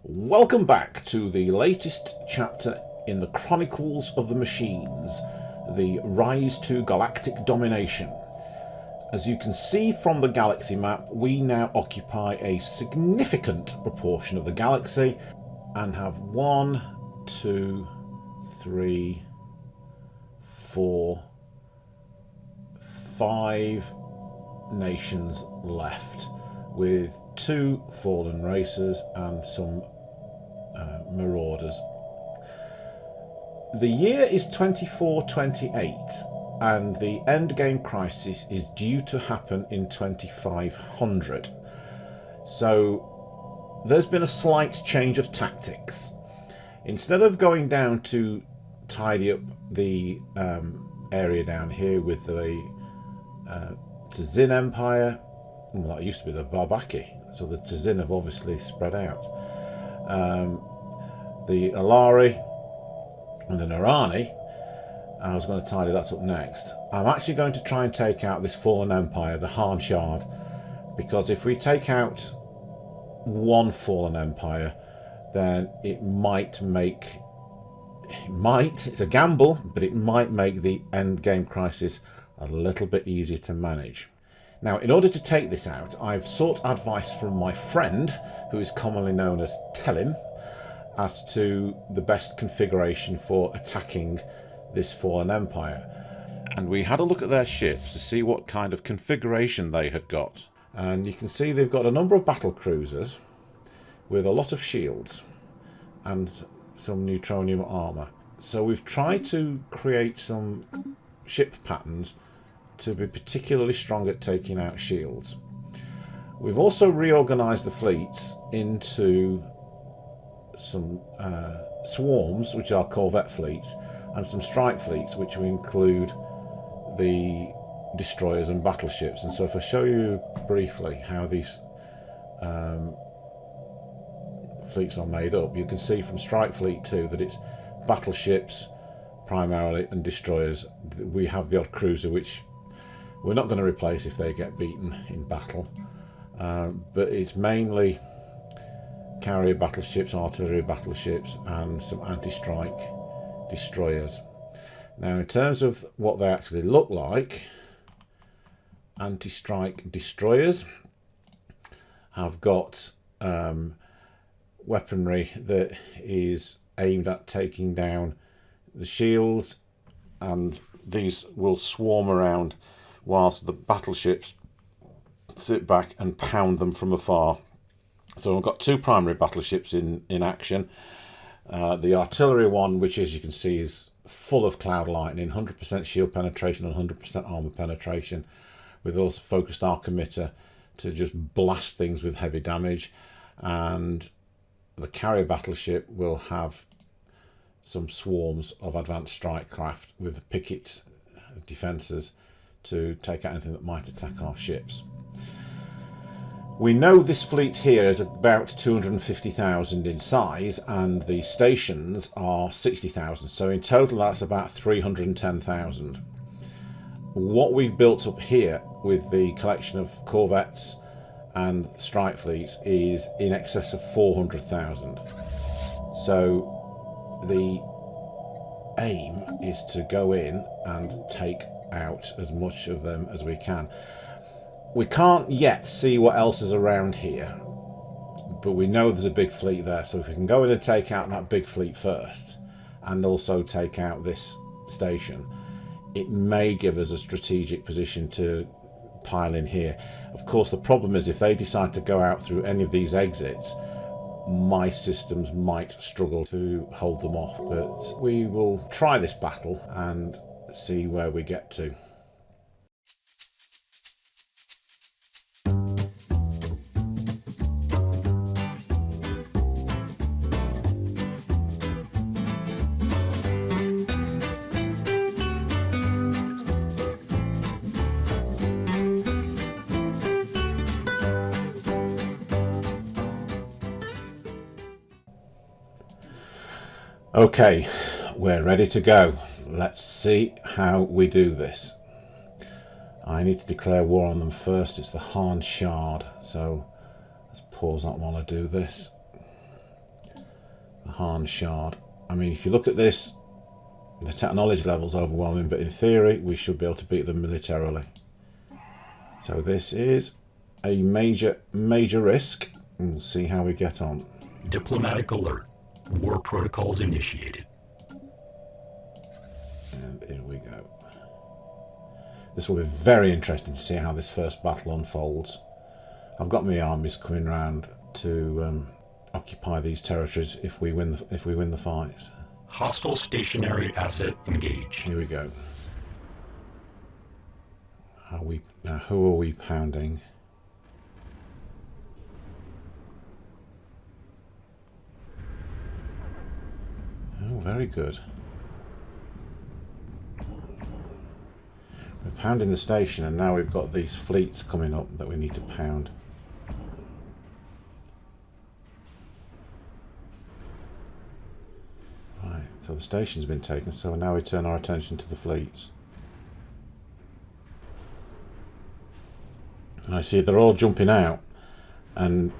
Welcome back to the latest chapter in the Chronicles of the Machines, the rise to galactic domination. As you can see from the galaxy map, we now occupy a significant proportion of the galaxy and have 1, 2, 3, 4, 5 nations left, with 2 fallen races and some marauders. The year is 2428 and the endgame crisis is due to happen in 2500. So there's been a slight change of tactics. Instead of going down to tidy up the area down here with the Tzin Empire, well, that used to be the Barbaki, so the Tzin have obviously spread out. The Alari and the Narani, I was going to tidy that up next. I'm actually going to try and take out this fallen empire, the Han Shard, because if we take out one fallen empire, then it's a gamble, but it might make the end game crisis a little bit easier to manage. Now, in order to take this out, I've sought advice from my friend, who is commonly known as Telim, as to the best configuration for attacking this fallen empire. And we had a look at their ships to see what kind of configuration they had got. And you can see they've got a number of battle cruisers with a lot of shields and some neutronium armour. So we've tried to create some ship patterns to be particularly strong at taking out shields. We've also reorganised the fleet into some swarms, which are corvette fleets, and some strike fleets, which will include the destroyers and battleships. And so if I show you briefly how these fleets are made up, you can see from Strike Fleet 2 that it's battleships primarily and destroyers. We have the odd cruiser, which we're not going to replace if they get beaten in battle, but it's mainly carrier battleships, artillery battleships, and some anti-strike destroyers. Now, in terms of what they actually look like, anti-strike destroyers have got weaponry that is aimed at taking down the shields, and these will swarm around whilst the battleships sit back and pound them from afar. So I've got 2 primary battleships in action. The artillery one, which as you can see is full of cloud lightning, 100% shield penetration and 100% armour penetration, with also focused arc emitter to just blast things with heavy damage. And the carrier battleship will have some swarms of advanced strike craft with picket defences to take out anything that might attack our ships. We know this fleet here is about 250,000 in size, and the stations are 60,000, so in total that's about 310,000. What we've built up here with the collection of corvettes and strike fleets is in excess of 400,000. So the aim is to go in and take out as much of them as we can. We can't yet see what else is around here, but we know there's a big fleet there, so if we can go in and take out that big fleet first and also take out this station, it may give us a strategic position to pile in here. Of course, the problem is if they decide to go out through any of these exits, my systems might struggle to hold them off, but we will try this battle and see where we get to. Okay, we're ready to go. Let's see how we do this. I need to declare war on them first. It's the Han Shard, so let's pause that while I do this. Han shard. I mean, if you look at this, the technology level's overwhelming, but in theory we should be able to beat them militarily. So this is a major risk, and we'll see how we get on. Diplomatic alert. War protocols initiated. And here we go. This will be very interesting to see how this first battle unfolds. I've got my armies coming round to occupy these territories if we win the fight. Hostile stationary asset engaged. Here we go. Who are we pounding? Oh, very good. We're pounding the station, and now we've got these fleets coming up that we need to pound. Right, so the station's been taken, so now we turn our attention to the fleets. I see they're all jumping out, and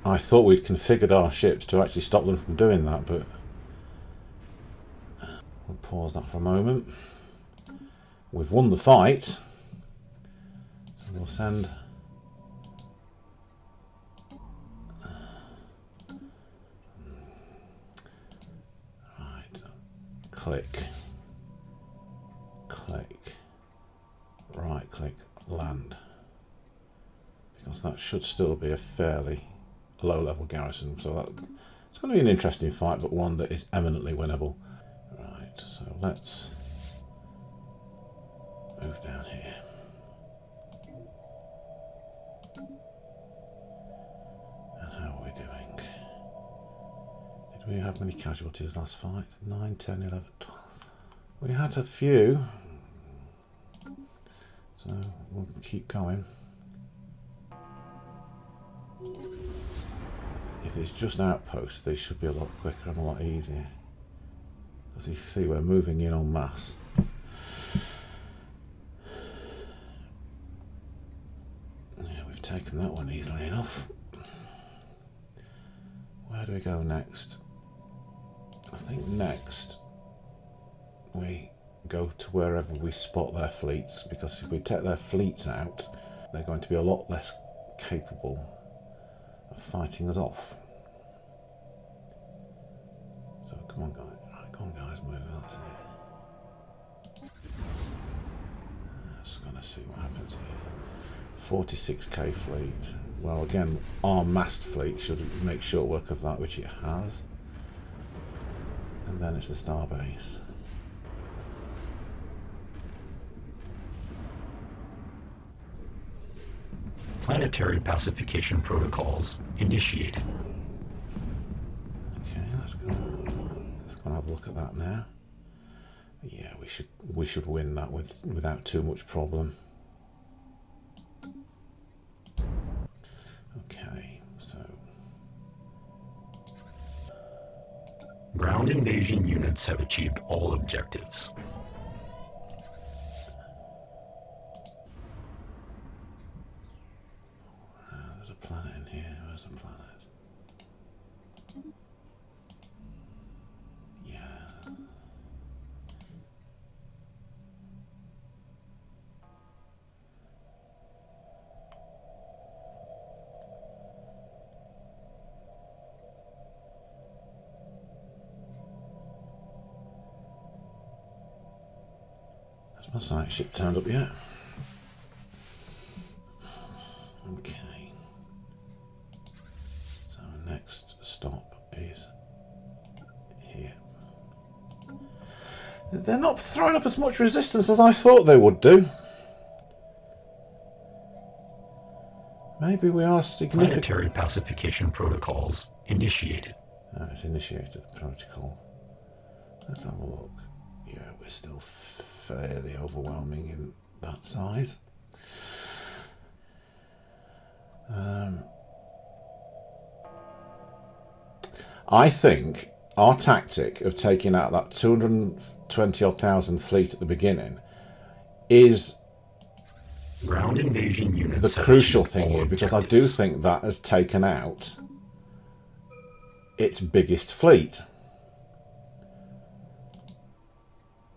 I thought we'd configured our ships to actually stop them from doing that, but we'll pause that for a moment. We've won the fight, so we'll send click, right click, land, because that should still be a fairly low level garrison, so it's going to be an interesting fight, but one that is eminently winnable. Right, so let's move down here. And how are we doing? Did we have many casualties last fight? 9, 10, 11, 12. We had a few, so we'll keep going. If it's just outposts, they should be a lot quicker and a lot easier. As you can see, we're moving in en masse. Yeah, we've taken that one easily enough. Where do we go next? I think next we go to wherever we spot their fleets, because if we take their fleets out, they're going to be a lot less capable of fighting us off. So come on guys, right, come on guys, move, that's it. Just gonna see what happens here. 46k fleet. Well, again, our massed fleet should make short work of that, which it has. And then it's the starbase. Planetary pacification protocols initiated. Okay, let's go and have a look at that now. Yeah, we should win that without too much problem. Okay, so ground invasion units have achieved all objectives. There's a planet in here. Where's the planet? Yeah. Has my science ship turned up yet? Okay. So next stop is here. They're not throwing up as much resistance as I thought they would do. Maybe we are significant. Planetary pacification protocols initiated. Oh, it's initiated the protocol. Let's have a look. Yeah, we're still fairly overwhelming in that size. I think our tactic of taking out that 220,000 fleet at the beginning is ground invasion units the crucial thing here, because I do think that has taken out its biggest fleet.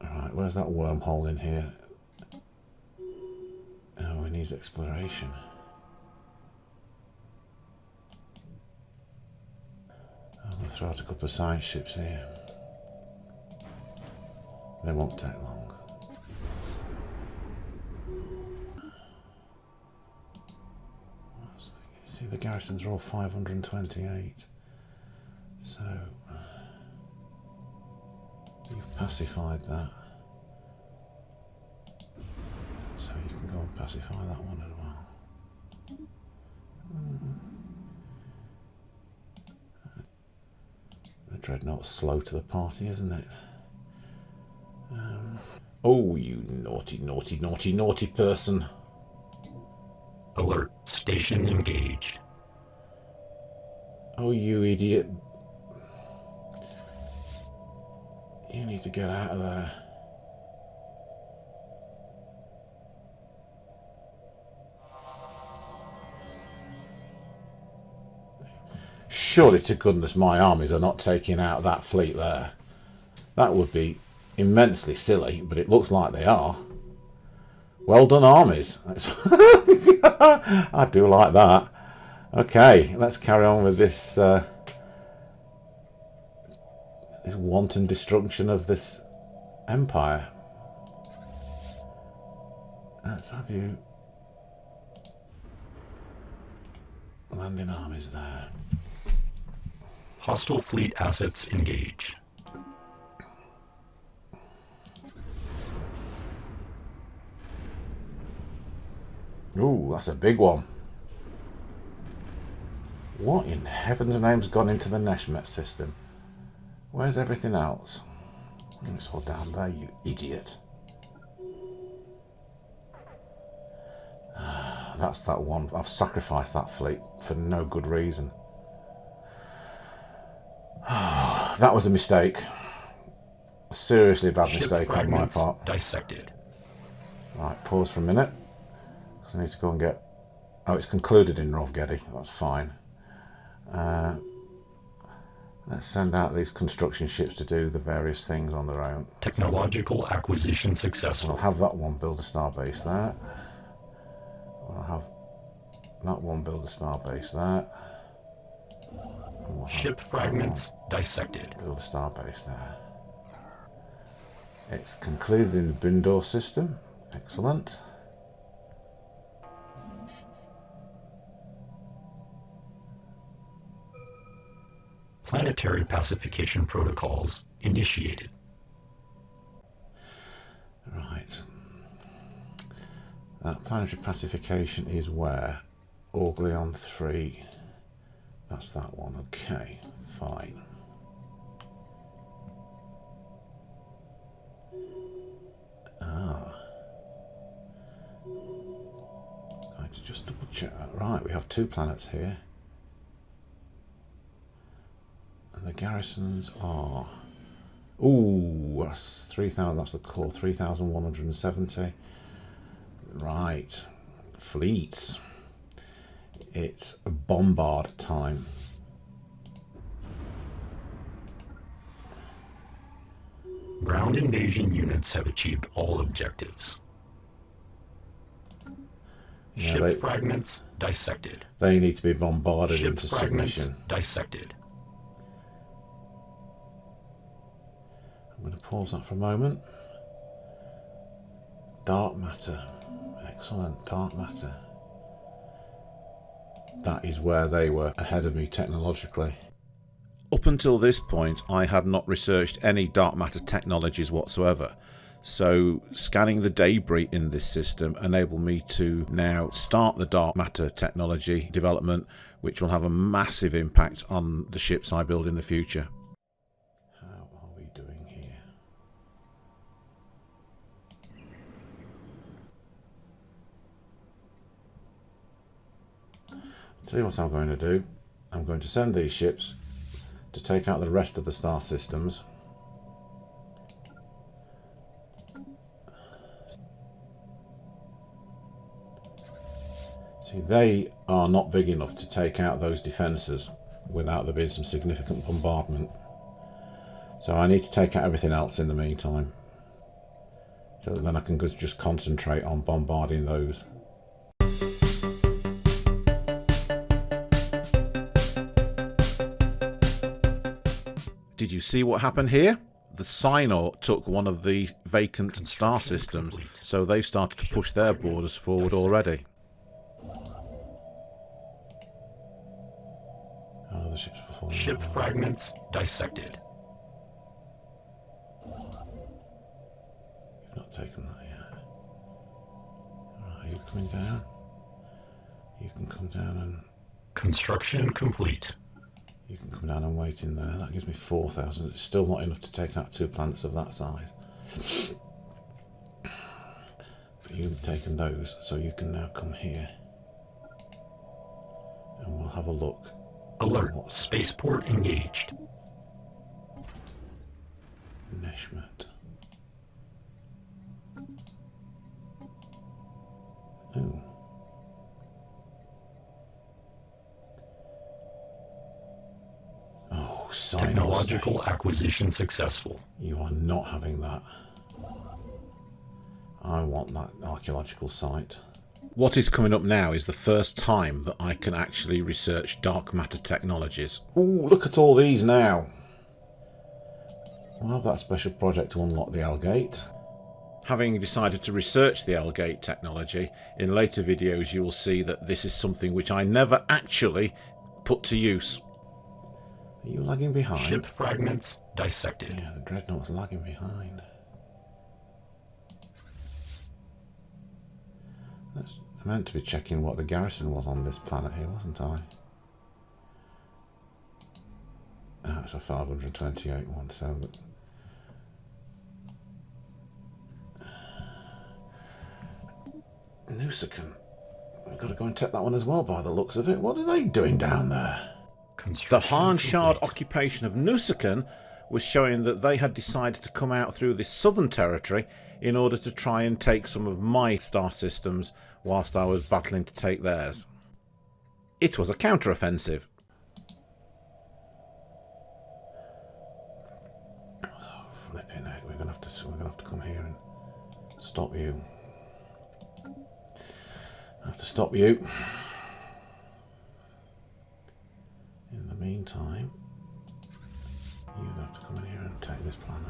Alright, where's that wormhole in here? Oh, it needs exploration. I'm going to throw out a couple of science ships here. They won't take long. See, the garrisons are all 528. So you've pacified that. So you can go and pacify that one as well. The dreadnought's slow to the party, isn't it? Oh, you naughty, naughty, naughty, naughty person. Alert. Station engaged. Oh, you idiot. You need to get out of there. Surely to goodness my armies are not taking out that fleet there. That would be immensely silly, but it looks like they are. Well done, armies. I do like that. Okay, let's carry on with this this wanton destruction of this empire. Let's have you landing armies there. Hostile fleet assets engaged. Ooh, that's a big one. What in heaven's name's gone into the Neshmet system? Where's everything else? It's all down there, you idiot. That's that one. I've sacrificed that fleet for no good reason. That was a mistake. A seriously bad mistake on my part. Dissected. Right, pause for a minute. Because I need to go and get... Oh, it's concluded in Rovgedi. That's fine. Let's send out these construction ships to do the various things on their own. Technological acquisition successful. I'll have that one build a star base there. I'll have that one build a star base there. We'll Ship fragments dissected. Build a star base there. It's concluded in the Bindor system. Excellent. Planetary pacification protocols initiated. Right. That planetary pacification is where? Orgleon 3. That's that one. Okay, fine. Going to just double check that. Right, we have 2 planets here. And the garrisons are... Ooh, that's 3,000, that's the core, 3,170. Right, fleets. It's a bombard time. Ground invasion units have achieved all objectives. Yeah, Ship fragments dissected. They need to be bombarded Ship into fragments submission. dissected. I'm going to pause that for a moment. Dark matter. Excellent, dark matter. That is where they were ahead of me technologically. Up until this point, I had not researched any dark matter technologies whatsoever. So scanning the debris in this system enabled me to now start the dark matter technology development, which will have a massive impact on the ships I build in the future. How are we doing here? Tell you what I'm going to do. I'm going to send these ships to take out the rest of the star systems. See, they are not big enough to take out those defences. without there being some significant bombardment. So I need to take out everything else in the meantime, so that then I can just concentrate on bombarding those. Did you see what happened here? The Synor took one of the vacant star systems, so they've started to push their borders forward already. Oh, the ship's performing. Ship fragments dissected. You've not taken that yet. Are you coming down? You can come down and... Construction complete. You can come down and wait in there. That gives me 4,000. It's still not enough to take out 2 planets of that size. But you've taken those, so you can now come here. And we'll have a look. Alert. Spaceport engaged. Neshmet. Ooh. Oh, technological acquisition successful. You are not having that. I want that archaeological site. What is coming up now is the first time that I can actually research dark matter technologies. Ooh, look at all these now. I'll have that special project to unlock the L-gate. Having decided to research the L-gate technology, in later videos you will see that this is something which I never actually put to use. Are you lagging behind? Ship fragments dissected. Yeah, the Dreadnought's lagging behind. I meant to be checking what the garrison was on this planet here, wasn't I? That's a 528 one, so... Nusakan. We've got to go and take that one as well by the looks of it. What are they doing down there? The Han Shard occupation of Nusakan was showing that they had decided to come out through this southern territory in order to try and take some of my star systems whilst I was battling to take theirs. It was a counter-offensive. Oh, flipping heck, we're gonna have to come here and stop you. I have to stop you. In the meantime, you have to come in here and take this planet.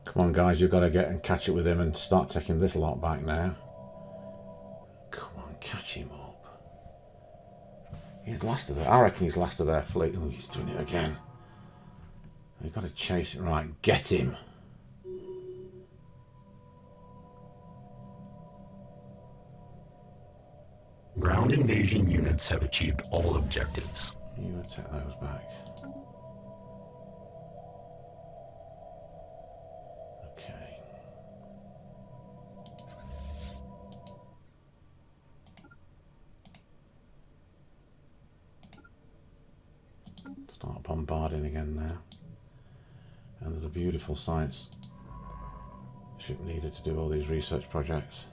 Come on guys, you've got to get and catch up with him and start taking this lot back now. Come on, catch him up. He's last of I reckon he's last of their fleet. Oh, he's doing it again. We've got to chase it. Right, get him. Ground invasion units have achieved all objectives. You would take those back. Okay. Start bombarding again now. And there's a beautiful science ship needed to do all these research projects.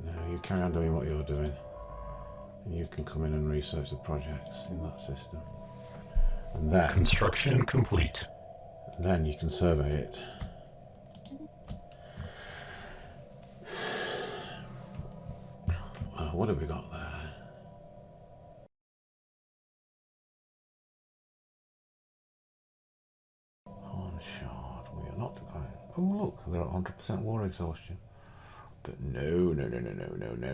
Now you carry on doing what you're doing, and you can come in and research the projects in that system. And then construction complete. Then you can survey it. What have we got there? Han Shard. We are not going. Oh look, they're at 100% war exhaustion. But no,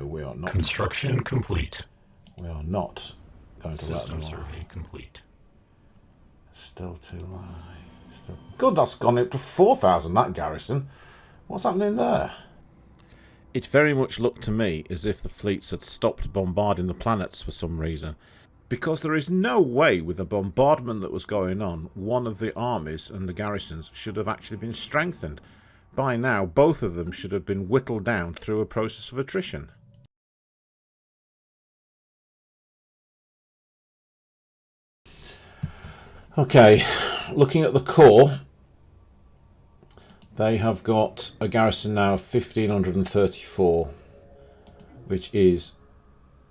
we are not. Construction complete. We are not going to let them System off. survey complete. Still too high. Still... Good, that's gone up to 4,000, that garrison. What's happening there? It very much looked to me as if the fleets had stopped bombarding the planets for some reason. Because there is no way with the bombardment that was going on, one of the armies and the garrisons should have actually been strengthened. By now, both of them should have been whittled down through a process of attrition. Okay, looking at the core, they have got a garrison now of 1,534, which is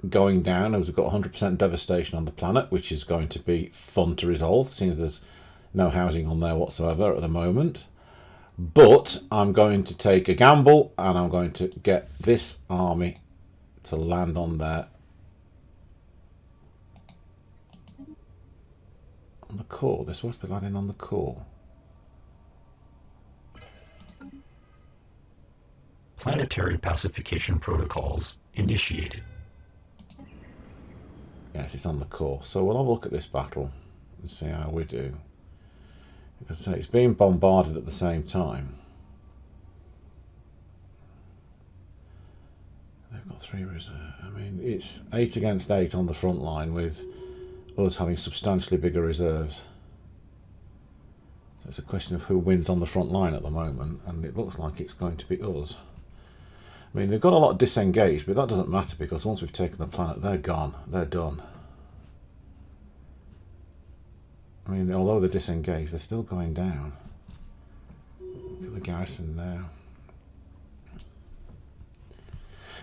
going down as we've got 100% devastation on the planet, which is going to be fun to resolve, seeing as there's no housing on there whatsoever at the moment. But I'm going to take a gamble and I'm going to get this army to land on there. On the core. They're supposed to be landing on the core. Planetary pacification protocols initiated. Yes, it's on the core. So we'll have a look at this battle and see how we do. Because it's being bombarded at the same time. They've got 3 reserve. I mean, it's 8 against 8 on the front line with us having substantially bigger reserves. So it's a question of who wins on the front line at the moment, and it looks like it's going to be us. I mean, they've got a lot disengaged, but that doesn't matter because once we've taken the planet, they're gone. They're done. I mean, although they're disengaged, they're still going down. Look at the garrison now.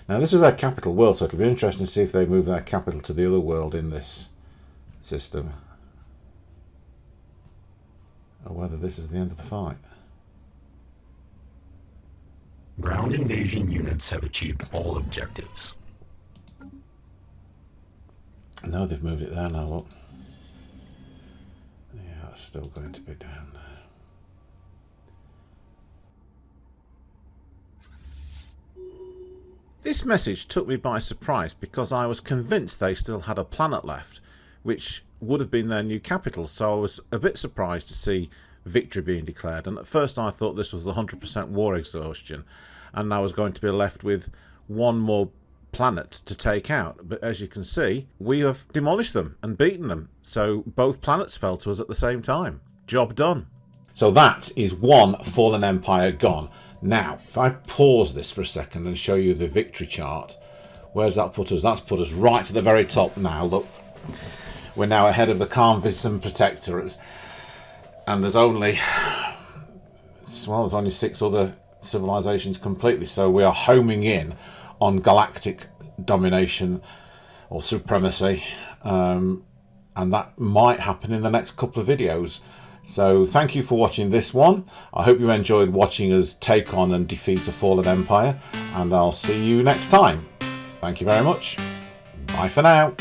Now, this is their capital world, so it'll be interesting to see if they move their capital to the other world in this system. Or whether this is the end of the fight. Ground invasion units have achieved all objectives. No, they've moved it there now, look. Yeah, that's still going to be down there. This message took me by surprise because I was convinced they still had a planet left, which would have been their new capital, so I was a bit surprised to see victory being declared. And at first I thought this was the 100% war exhaustion, and I was going to be left with one more planet to take out. But as you can see, we have demolished them and beaten them, so both planets fell to us at the same time. Job done. So that is one fallen empire gone. Now, if I pause this for a second and show you the victory chart, where does that put us? That's put us right to the very top now. Look, we're now ahead of the Carnvisan Protectorates, and there's only 6 other civilizations completely. So we are homing in on galactic domination or supremacy, and that might happen in the next couple of videos. So thank you for watching this one. I hope you enjoyed watching us take on and defeat a fallen empire, and I'll see you next time. Thank you very much. Bye for now.